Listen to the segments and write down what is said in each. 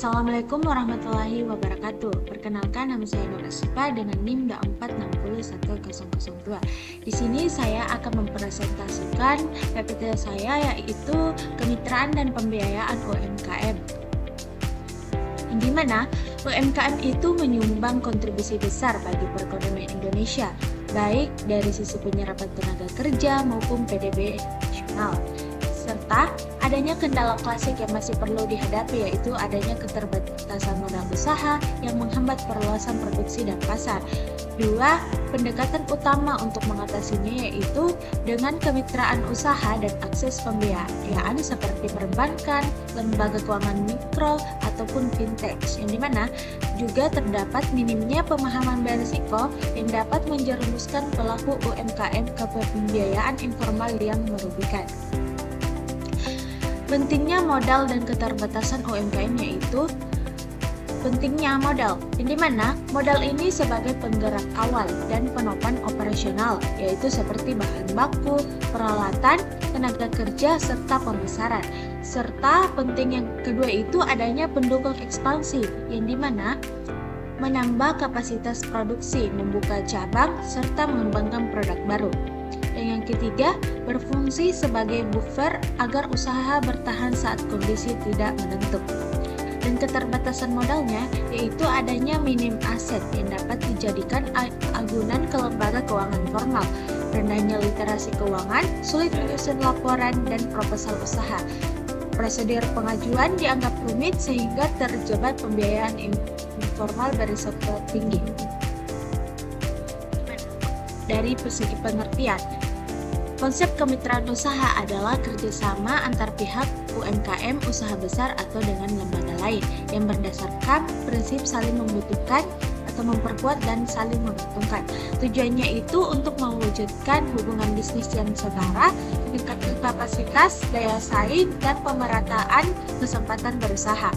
Assalamualaikum warahmatullahi wabarakatuh. Perkenalkan, nama saya Nur Asifa dengan NIM 4601002. Di sini saya akan mempresentasikan PPT saya, yaitu Kemitraan dan Pembiayaan UMKM. Di mana UMKM itu menyumbang kontribusi besar bagi perekonomian Indonesia, baik dari sisi penyerapan tenaga kerja maupun PDB nasional. Serta adanya kendala klasik yang masih perlu dihadapi, yaitu adanya keterbatasan modal usaha yang menghambat perluasan produksi dan pasar. Dua, pendekatan utama untuk mengatasinya yaitu dengan kemitraan usaha dan akses pembiayaan seperti perbankan, lembaga keuangan mikro, ataupun fintech, yang dimana juga terdapat minimnya pemahaman berisiko yang dapat menjerumuskan pelaku UMKM ke pembiayaan informal yang merugikan. Pentingnya modal dan keterbatasan UMKM yaitu pentingnya modal, yang dimana modal ini sebagai penggerak awal dan penopang operasional, yaitu seperti bahan baku, peralatan, tenaga kerja, serta pemasaran. Serta penting yang kedua itu adanya pendukung ekspansi, yang dimana menambah kapasitas produksi, membuka cabang, serta mengembangkan produk baru. Dan yang ketiga, berfungsi sebagai buffer agar usaha bertahan saat kondisi tidak menentu. Dan keterbatasan modalnya yaitu adanya minim aset yang dapat dijadikan agunan ke lembaga keuangan formal, rendahnya literasi keuangan, sulit menyusun laporan dan proposal usaha. Prosedur pengajuan dianggap rumit sehingga terjebak pembiayaan informal berisiko tinggi. Dari segi pengertian, konsep kemitraan usaha adalah kerjasama antar pihak UMKM, usaha besar atau dengan lembaga lain yang berdasarkan prinsip saling membutuhkan atau memperkuat dan saling menguntungkan. Tujuannya itu untuk mewujudkan hubungan bisnis yang setara, meningkatkan kapasitas, daya saing, dan pemerataan kesempatan berusaha.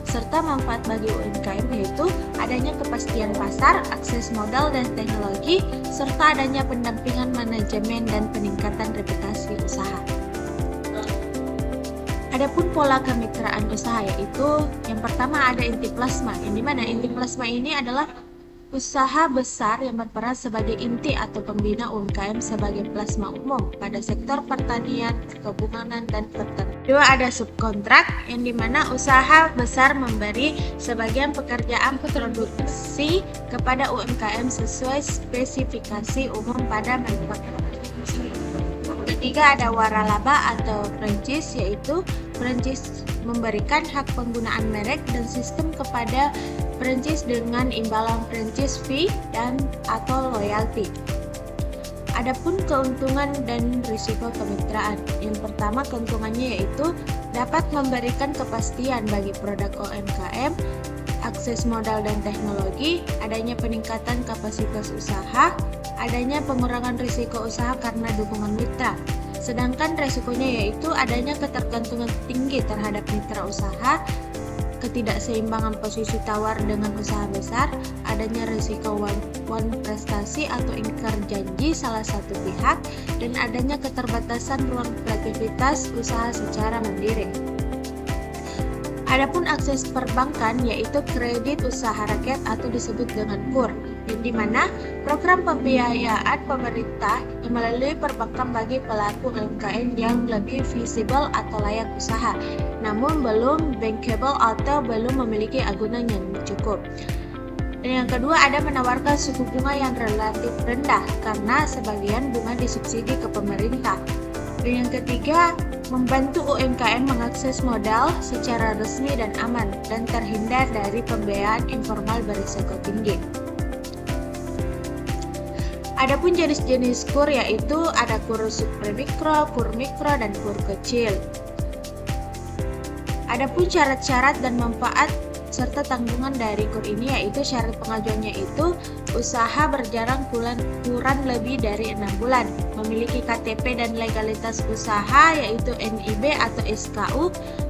Serta manfaat bagi UMKM yaitu adanya kepastian pasar, akses modal dan teknologi, serta adanya pendampingan manajemen dan peningkatan reputasi usaha. Adapun pola kemitraan usaha yaitu yang pertama ada inti plasma, yang dimana inti plasma ini adalah usaha besar yang berperan sebagai inti atau pembina UMKM sebagai plasma umum pada sektor pertanian, perkebunan, dan pertanian. Dua, ada subkontrak, yang dimana usaha besar memberi sebagian pekerjaan produksi kepada UMKM sesuai spesifikasi umum pada manufaktur. Ketiga, ada waralaba atau franchise, yaitu franchise memberikan hak penggunaan merek dan sistem kepada franchise dengan imbalan franchise fee dan atau loyalty. Adapun keuntungan dan risiko kemitraan. Yang pertama, keuntungannya yaitu dapat memberikan kepastian bagi produk UMKM, akses modal dan teknologi, adanya peningkatan kapasitas usaha, adanya pengurangan risiko usaha karena dukungan mitra. Sedangkan risikonya yaitu adanya ketergantungan tinggi terhadap mitra usaha, ketidakseimbangan posisi tawar dengan usaha besar, adanya risiko one prestasi atau ingkar janji salah satu pihak, dan adanya keterbatasan ruang kreativitas usaha secara mandiri. Adapun akses perbankan yaitu kredit usaha rakyat atau disebut dengan KUR, yang dimana program pembiayaan pemerintah yang melalui perbankan bagi pelaku UMKM yang lebih visible atau layak usaha, namun belum bankable atau belum memiliki agunan yang cukup. Dan yang kedua, ada menawarkan suku bunga yang relatif rendah karena sebagian bunga disubsidi ke pemerintah. Dan yang ketiga, membantu UMKM mengakses modal secara resmi dan aman dan terhindar dari pembiayaan informal berisiko tinggi. Adapun jenis-jenis KUR yaitu ada KUR supermikro, KUR mikro, dan KUR kecil. Adapun syarat-syarat dan manfaat serta tanggungan dari KUR ini yaitu syarat pengajuannya itu usaha berjalan kurang lebih dari 6 bulan, memiliki KTP dan legalitas usaha yaitu NIB atau SKU,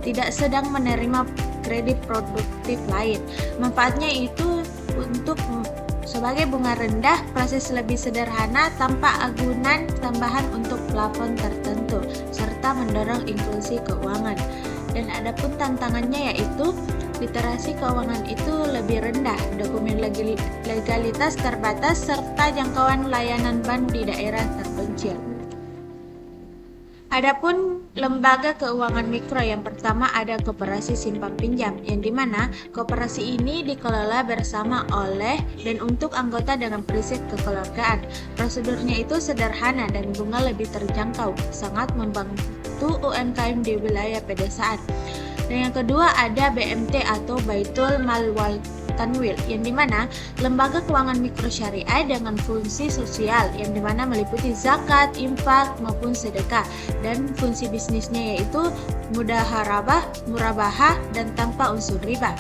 tidak sedang menerima kredit produktif lain. Manfaatnya itu untuk sebagai bunga rendah, proses lebih sederhana tanpa agunan tambahan untuk plafon tertentu, serta mendorong inklusi keuangan. Dan adapun tantangannya yaitu di literasi keuangan itu lebih rendah, dokumen legalitas terbatas, serta jangkauan layanan bank di daerah terpencil. Adapun lembaga keuangan mikro yang pertama ada koperasi simpan pinjam, yang dimana koperasi ini dikelola bersama oleh dan untuk anggota dengan prinsip kekeluargaan. Prosedurnya itu sederhana dan bunga lebih terjangkau, sangat membantu UMKM di wilayah pedesaan. Dan yang kedua ada BMT atau Baitul Mal wal Tanwil, yang dimana lembaga keuangan mikro syariah dengan fungsi sosial, yang dimana meliputi zakat, infak maupun sedekah, dan fungsi bisnisnya yaitu mudaharabah, murabahah, dan tanpa unsur riba.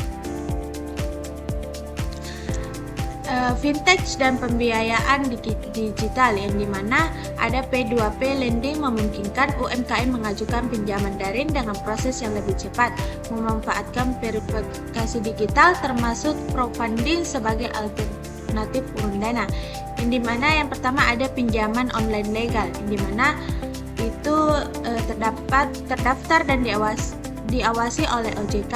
Fintech dan pembiayaan digital, yang dimana ada P2P lending memungkinkan UMKM mengajukan pinjaman daring dengan proses yang lebih cepat, memanfaatkan verifikasi digital termasuk crowdfunding sebagai alternatif urun dana, yang dimana yang pertama ada pinjaman online legal, yang dimana itu terdaftar dan diawasi oleh OJK,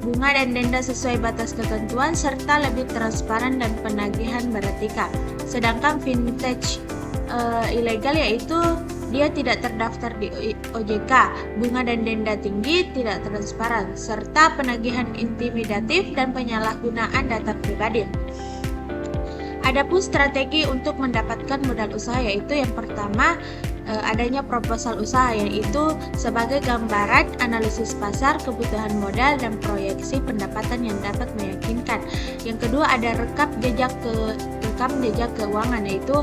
bunga dan denda sesuai batas ketentuan, serta lebih transparan dan penagihan beretika. Sedangkan fintech ilegal yaitu dia tidak terdaftar di OJK, bunga dan denda tinggi, tidak transparan, serta penagihan intimidatif dan penyalahgunaan data pribadi. Adapun strategi untuk mendapatkan modal usaha yaitu yang pertama adanya proposal usaha, yaitu sebagai gambaran analisis pasar, kebutuhan modal, dan proyeksi pendapatan yang dapat meyakinkan. Yang kedua ada rekam jejak keuangan, yaitu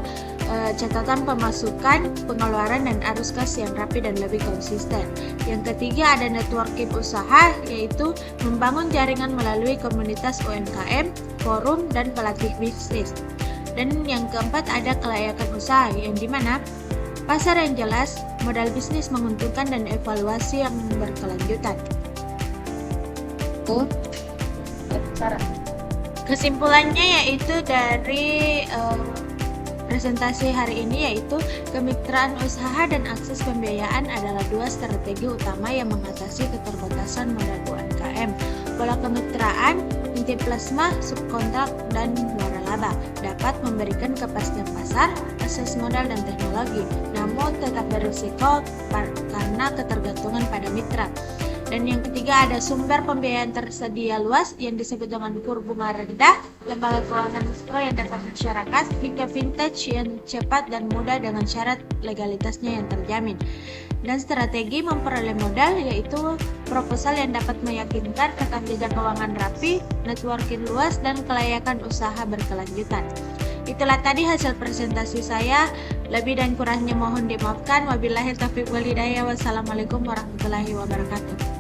catatan pemasukan, pengeluaran, dan arus kas yang rapi dan lebih konsisten. Yang ketiga ada networking usaha, yaitu membangun jaringan melalui komunitas UMKM, forum, dan pelatih bisnis. Dan yang keempat ada kelayakan usaha, yang dimana pasar yang jelas, modal bisnis menguntungkan, dan evaluasi yang berkelanjutan. Kesimpulannya yaitu dari presentasi hari ini yaitu kemitraan usaha dan akses pembiayaan adalah dua strategi utama yang mengatasi keterbatasan modal UMKM. Pola kemitraan, inti plasma, subkontrak, dan waralaba dapat memberikan kepastian pasar, akses modal, dan teknologi, namun tetap berisiko karena ketergantungan pada mitra. Dan yang ketiga ada sumber pembiayaan tersedia luas yang disebut dengan kur bunga rendah, lembaga keuangan mikro yang dapat masyarakat, hingga fintech yang cepat dan mudah dengan syarat legalitasnya yang terjamin. Dan strategi memperoleh modal yaitu proposal yang dapat meyakinkan, rekam jejak keuangan rapi, networking luas, dan kelayakan usaha berkelanjutan. Itulah tadi hasil presentasi saya. Lebih dan kurangnya mohon dimaafkan. Wabillahi taufiq wal hidayah. Wassalamualaikum warahmatullahi wabarakatuh.